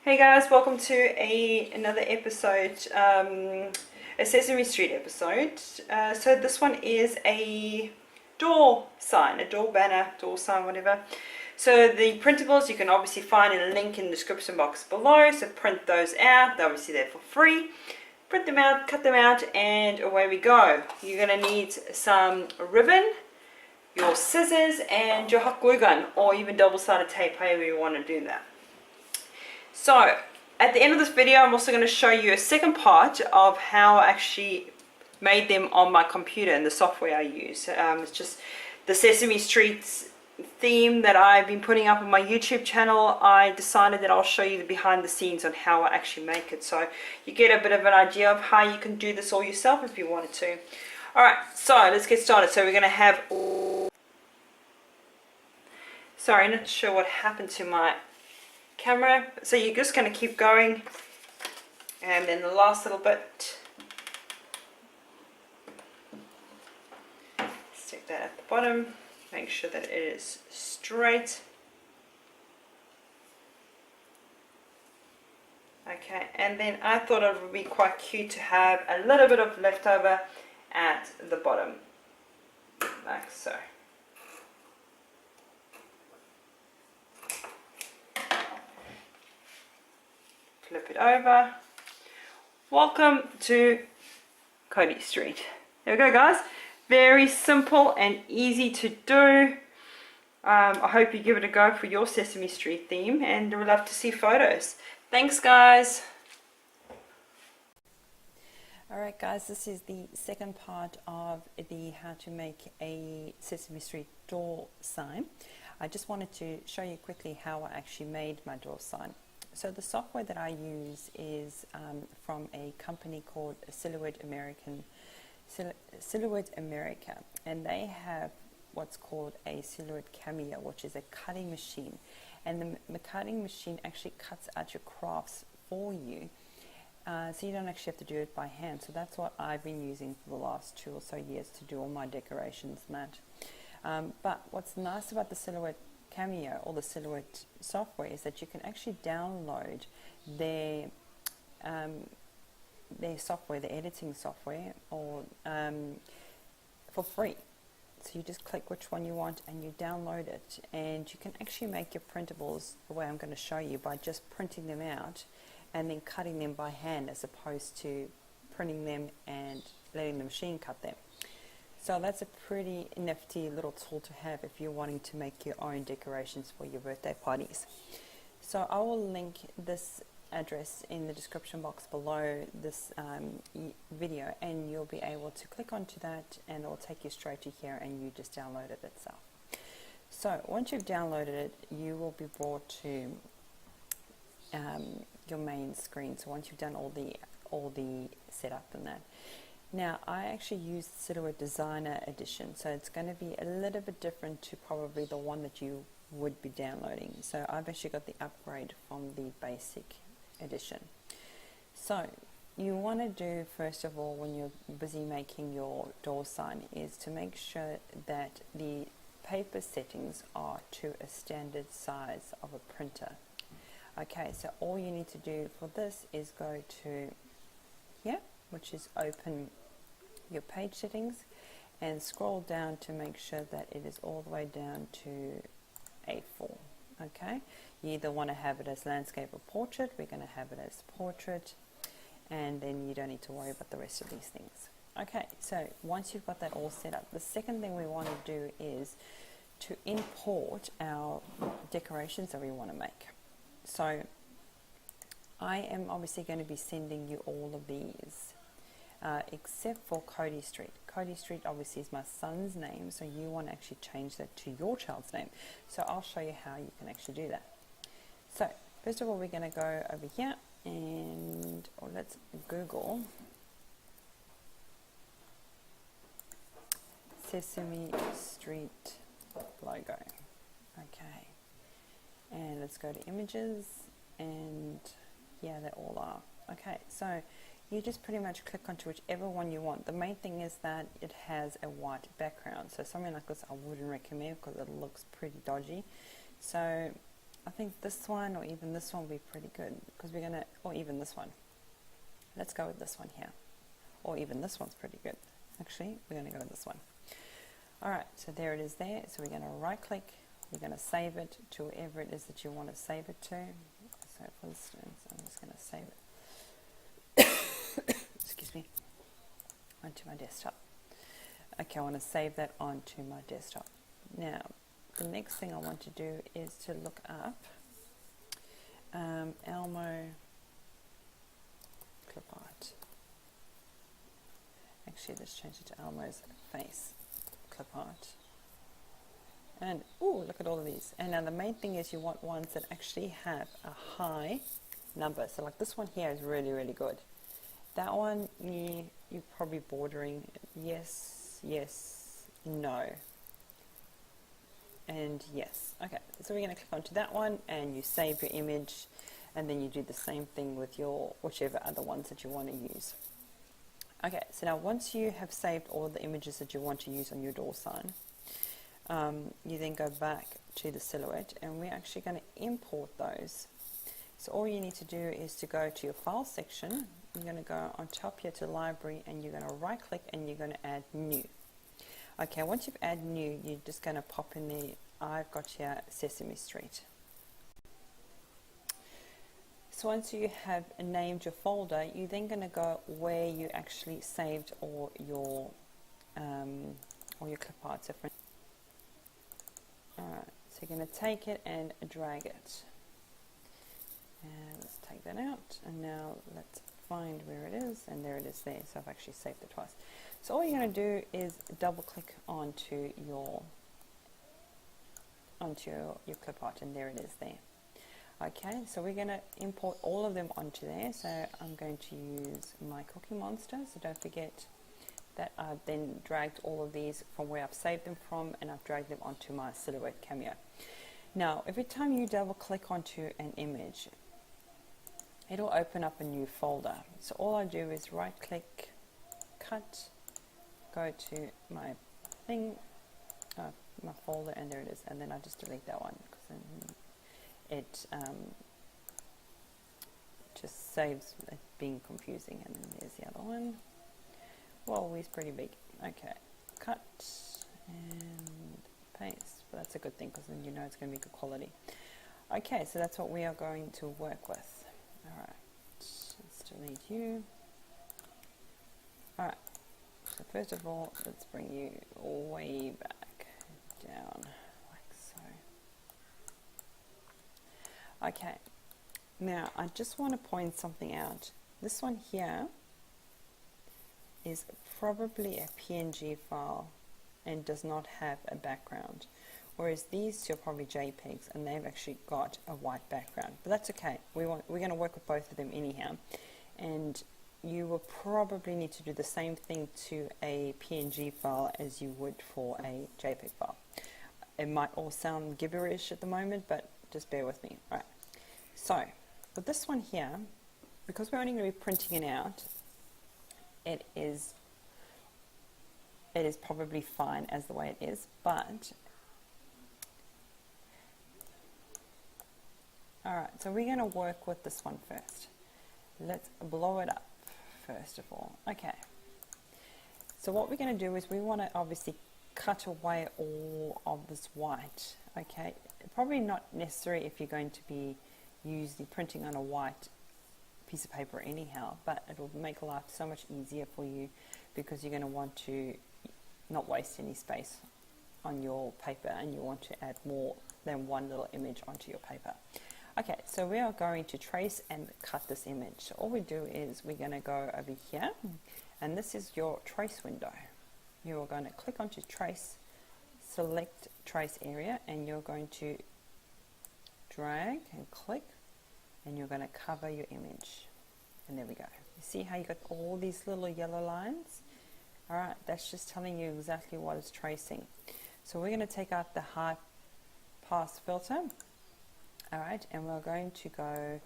Hey guys, welcome to another episode, a Sesame Street episode. So this one is a door sign, a door banner, door sign, whatever. So the printables you can obviously find in a link in the description box below. So print those out, they're obviously there for free. Print them out, cut them out, and away we go. You're going to need some ribbon, your scissors, and your hot glue gun, or even double-sided tape, however you want to do that. So at the end of this video, I'm also going to show you a second part of how I actually made them on my computer and the software I use. It's just the Sesame Street theme that I've been putting up on my YouTube channel. I decided that I'll show you the behind the scenes on how I actually make it, so you get a bit of an idea of how you can do this all yourself if you wanted to. Alright, so let's get started. So we're going to have... Sorry, not sure what happened to my camera. So you're just going to keep going, and then the last little bit, stick that at the bottom, make sure that it is straight. Okay, and then I thought it would be quite cute to have a little bit of leftover at the bottom, like so. Flip it over. Welcome to Cody Street. There we go, guys. Very simple and easy to do. I hope you give it a go for your Sesame Street theme, and we'd love to see photos. Thanks, guys. Alright guys, this is the second part of the how to make a Sesame Street door sign. I just wanted to show you quickly how I actually made my door sign. So the software that I use is from a company called Silhouette America, and they have what's called a Silhouette Cameo, which is a cutting machine, and the cutting machine actually cuts out your crafts for you, so you don't actually have to do it by hand. So that's what I've been using for the last 2 or so years to do all my decorations and that. But what's nice about the Silhouette Cameo or the Silhouette software is that you can actually download their software, the editing software, or for free. So you just click which one you want and you download it, and you can actually make your printables the way I'm going to show you by just printing them out and then cutting them by hand, as opposed to printing them and letting the machine cut them. So that's a pretty nifty little tool to have if you're wanting to make your own decorations for your birthday parties. So I will link this address in the description box below this video, and you'll be able to click onto that and it'll take you straight to here, and you just download it itself. So once you've downloaded it, you will be brought to your main screen. So once you've done all the setup and that. Now, I actually used Silhouette Designer Edition, so it's going to be a little bit different to probably the one that you would be downloading. So I've actually got the upgrade from the basic edition. So you want to do, first of all, when you're busy making your door sign, is to make sure that the paper settings are to a standard size of a printer. Okay, so all you need to do for this is go to here, which is open your page settings, and scroll down to make sure that it is all the way down to A4. Okay, you either want to have it as landscape or portrait. We're going to have it as portrait, and then you don't need to worry about the rest of these things. Okay, so once you've got that all set up, the second thing we want to do is to import our decorations that we want to make. So I am obviously going to be sending you all of these, except for Cody Street. Cody Street obviously is my son's name, so you want to actually change that to your child's name. So I'll show you how you can actually do that. So first of all, we're going to go over here and let's Google Sesame Street logo. Okay, and let's go to images, and yeah, they all are. Okay, so you just pretty much click onto whichever one you want. The main thing is that it has a white background, so something like this I wouldn't recommend because it looks pretty dodgy. So I think this one or even this one will be pretty good, because we're gonna, or even this one. Let's go with this one here. Or even this one's pretty good. Actually, we're gonna go with this one. Alright, so there it is there. So we're gonna right click, we're gonna save it to wherever it is that you want to save it to. So for instance, I'm just gonna save it, excuse me, onto my desktop. Okay, I want to save that onto my desktop. Now, the next thing I want to do is to look up Elmo clip art. Actually, let's change it to Elmo's face clip art. And ooh, look at all of these. And now the main thing is you want ones that actually have a high number. So like this one here is really, really good. That one, you're probably bordering yes, yes, no, and yes. Okay, so we're going to click onto that one, and you save your image, and then you do the same thing with your whichever other ones that you want to use. Okay, so now once you have saved all the images that you want to use on your door sign, you then go back to the silhouette, and we're actually going to import those. So all you need to do is to go to your file section. You're going to go on top here to library, and you're going to right click, and you're going to add new. Okay, once you've added new, you're just going to pop in the, I've got here Sesame Street. So once you have named your folder, you're then going to go where you actually saved all your clip art. So alright, so you're going to take it and drag it. And let's take that out, and now let's find where it is, and there it is there. So I've actually saved it twice. So all you're going to do is double click onto your clip art, and there it is there. Okay, so we're going to import all of them onto there. So I'm going to use my Cookie Monster. So don't forget that I've then dragged all of these from where I've saved them from, and I've dragged them onto my Silhouette Cameo. Now, every time you double click onto an image, it'll open up a new folder. So all I do is right click, cut, go to my thing, my folder, and there it is, and then I just delete that one, because then it just saves it being confusing. And then there's the other one. Whoa, he's pretty big. Okay, cut and paste, but that's a good thing, because then you know it's going to be good quality. Okay, so that's what we are going to work with. Alright, let's delete you. Alright, so first of all, let's bring you way back down, like so. Okay, now I just want to point something out. This one here is probably a PNG file and does not have a background, whereas these two are probably JPEGs, and they've actually got a white background. But that's okay. We're going to work with both of them anyhow, and you will probably need to do the same thing to a PNG file as you would for a JPEG file. It might all sound gibberish at the moment, but just bear with me. Right. So with this one here, because we're only going to be printing it out, it is probably fine as the way it is, but alright, so we're going to work with this one first. Let's blow it up first of all. Okay, so what we're going to do is we want to obviously cut away all of this white. Okay, probably not necessary if you're going to be using printing on a white piece of paper anyhow, but it will make life so much easier for you, because you're going to want to not waste any space on your paper, and you want to add more than one little image onto your paper. Okay, so we are going to trace and cut this image. So all we do is we're going to go over here, and this is your trace window. You are going to click onto trace, select trace area, and you're going to drag and click, and you're going to cover your image, and there we go. You see how you got all these little yellow lines? Alright, that's just telling you exactly what it's tracing. So we're going to take out the high pass filter. Alright, and we're going to go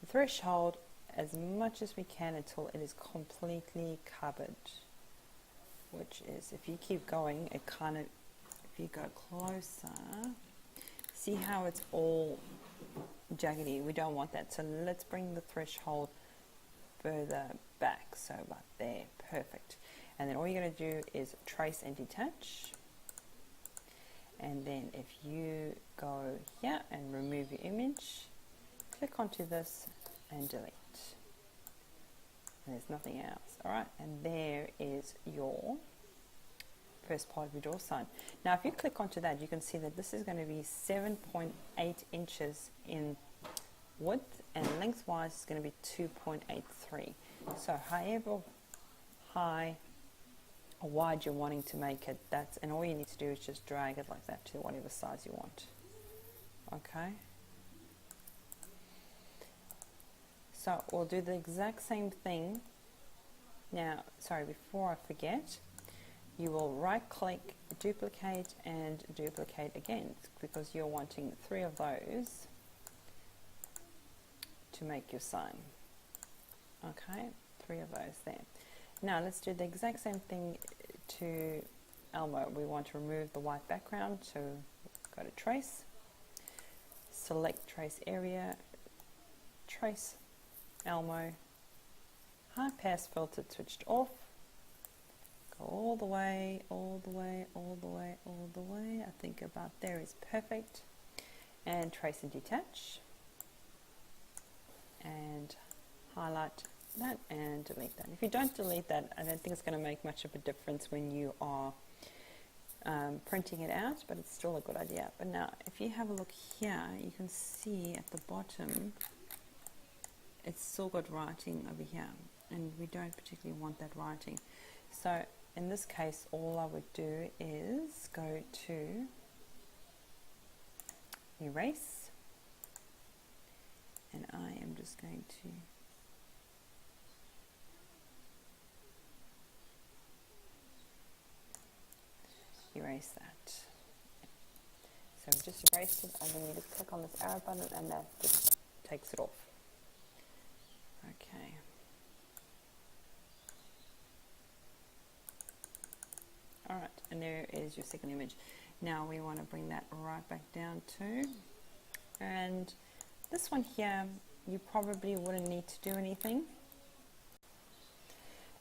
threshold as much as we can until it is completely covered, which is, if you keep going, it kind of, if you go closer, See how it's all jaggedy? We don't want that. So let's bring the threshold further back. So about there. Perfect. And then all you're going to do is trace and detach. And then if you go here and remove your image, click onto this and delete. And there's nothing else. Alright, and there is your first part of your door sign. Now if you click onto that, you can see that this is going to be 7.8 inches in width, and lengthwise is going to be 2.83. So however high or wide you're wanting to make it, and all you need to do is just drag it like that to whatever size you want. Okay, so we'll do the exact same thing now. Sorry, before I forget, you will right click, duplicate and duplicate again, because you're wanting 3 of those to make your sign. Okay, 3 of those there. Now let's do the exact same thing to Elmo. We want to remove the white background, so go to trace, select trace area, trace Elmo, high pass filter switched off, go all the way, all the way, all the way, all the way. I think about there is perfect. And trace and detach, and highlight that and delete that. If you don't delete that, I don't think it's going to make much of a difference when you are printing it out, but it's still a good idea. But now if you have a look here, you can see at the bottom it's still got writing over here, and we don't particularly want that writing. So in this case, all I would do is go to erase, and I am just going to erase that. So we just erased it, and then you just click on this arrow button and that just takes it off. Okay. Alright, and there is your second image. Now we want to bring that right back down too. And this one here, you probably wouldn't need to do anything.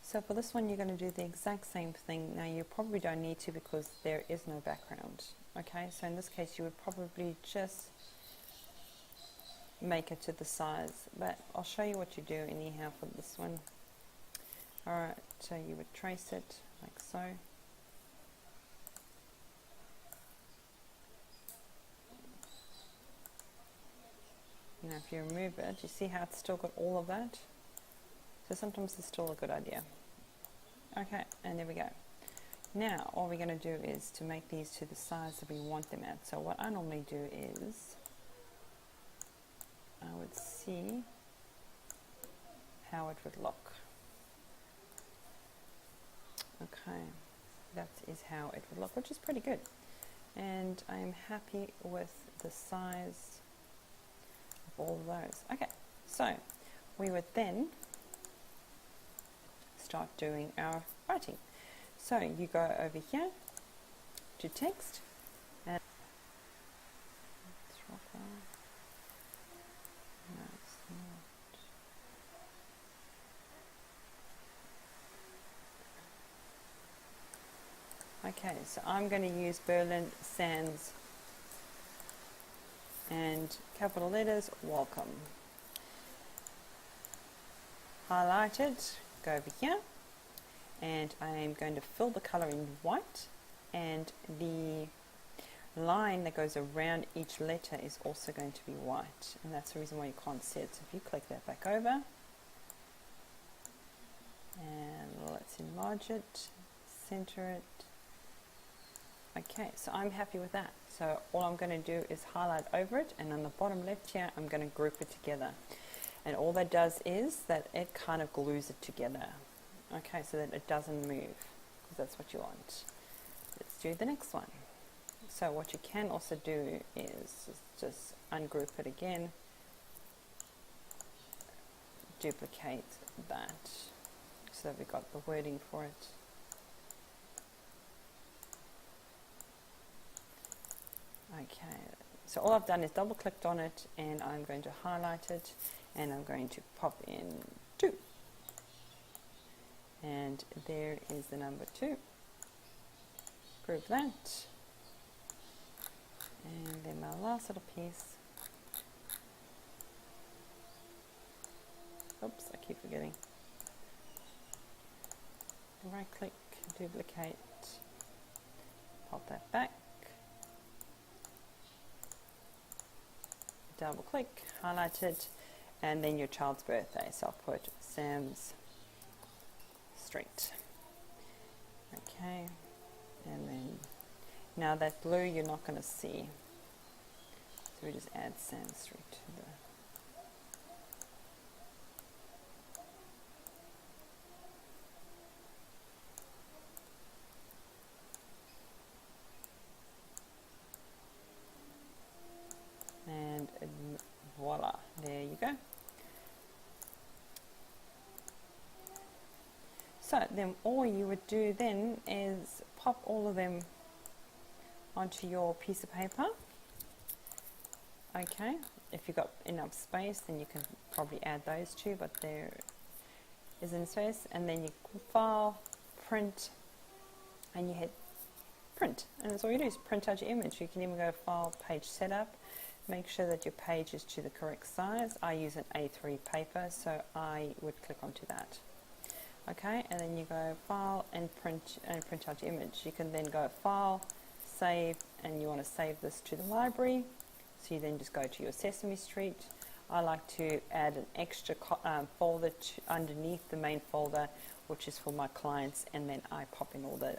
So for this one, you're going to do the exact same thing. Now you probably don't need to, because there is no background. Okay, so in this case, you would probably just make it to the size, but I'll show you what you do anyhow for this one. Alright, so you would trace it like so. Now if you remove it, you see how it's still got all of that? So sometimes it's still a good idea. Okay, and there we go. Now all we're going to do is to make these to the size that we want them at. So what I normally do is I would see how it would look. Okay, that is how it would look, which is pretty good. And I am happy with the size of all of those. Okay, so we would then start doing our writing. So you go over here to text, and let's rock on. No, it's not. Okay, so I'm going to use Berlin Sans and capital letters, welcome. Highlight it, go over here, and I am going to fill the color in white, and the line that goes around each letter is also going to be white, and that's the reason why you can't see it. So if you click that back over, and let's enlarge it, center it. Okay, so I'm happy with that. So all I'm going to do is highlight over it, and on the bottom left here I'm going to group it together, and all that does is that it kind of glues it together. Okay, so that it doesn't move, because that's what you want. Let's do the next one. So what you can also do is just ungroup it again, duplicate that so that we've got the wording for it. Okay, So all I've done is double clicked on it, and I'm going to highlight it, and I'm going to pop in 2. And there is the number 2. Group that. And then my last little piece. Oops, I keep forgetting. Right click, duplicate, pop that back. Double click, highlight it, and then your child's birthday. So I'll put Sam's Street. Okay, and then now that blue you're not going to see. So we just add Sam Street to the and voila, there you go. So then all you would do then is pop all of them onto your piece of paper. Okay, if you've got enough space then you can probably add those two, but there isn't space, and then you file, print, and you hit print, and that's all you do is print out your image. You can even go file, page setup. Make sure that your page is to the correct size. I use an A3 paper, so I would click onto that. Okay, and then you go file and print out your image. You can then go file, save, and you want to save this to the library. So you then just go to your Sesame Street. I like to add an extra folder underneath the main folder, which is for my clients, and then I pop in all the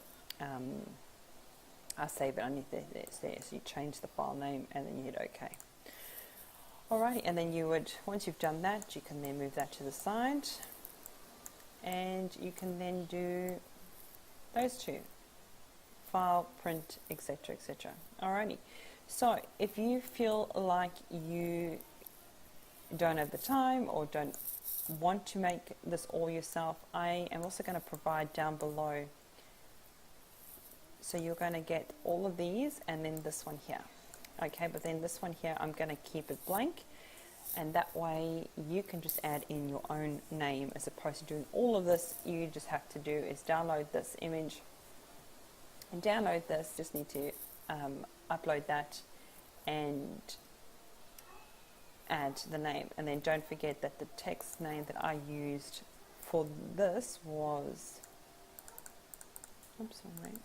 I save it underneath there. So you change the file name and then you hit OK. Alrighty, and then you would, once you've done that, you can then move that to the side, and you can then do those two, file, print, etc., etc. Alrighty, so if you feel like you don't have the time or don't want to make this all yourself, I am also going to provide down below. So you're going to get all of these and then this one here. Okay, but then this one here I'm going to keep it blank, and that way you can just add in your own name as opposed to doing all of this. You just have to do is download this image and download this. Just need to upload that and add the name, and then don't forget that the text name that I used for this was, oops, sorry,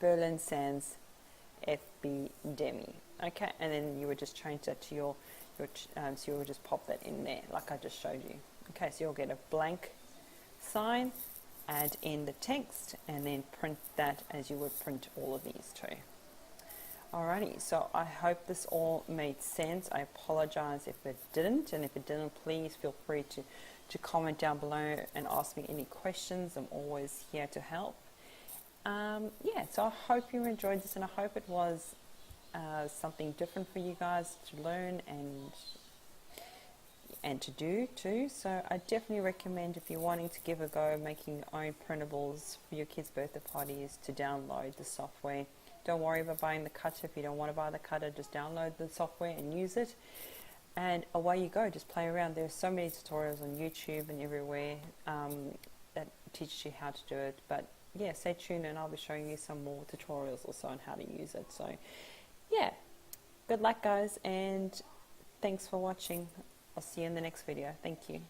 Berlin Sans FB Demi. Okay, and then you would just change that to your so you would just pop that in there like I just showed you. Okay, so you'll get a blank sign, add in the text, and then print that as you would print all of these too. Alrighty, so I hope this all made sense. I apologize if it didn't, and if it didn't, please feel free to comment down below and ask me any questions. I'm always here to help. Yeah, so I hope you enjoyed this, and I hope it was something different for you guys to learn and to do too. So I definitely recommend, if you're wanting to give a go making your own printables for your kids' birthday parties, to download the software. Don't worry about buying the cutter. If you don't want to buy the cutter, just download the software and use it, and away you go. Just play around. There's so many tutorials on YouTube and everywhere that teaches you how to do it. But yeah, stay tuned and I'll be showing you some more tutorials also on how to use it. So yeah, good luck guys, and thanks for watching. I'll see you in the next video. Thank you.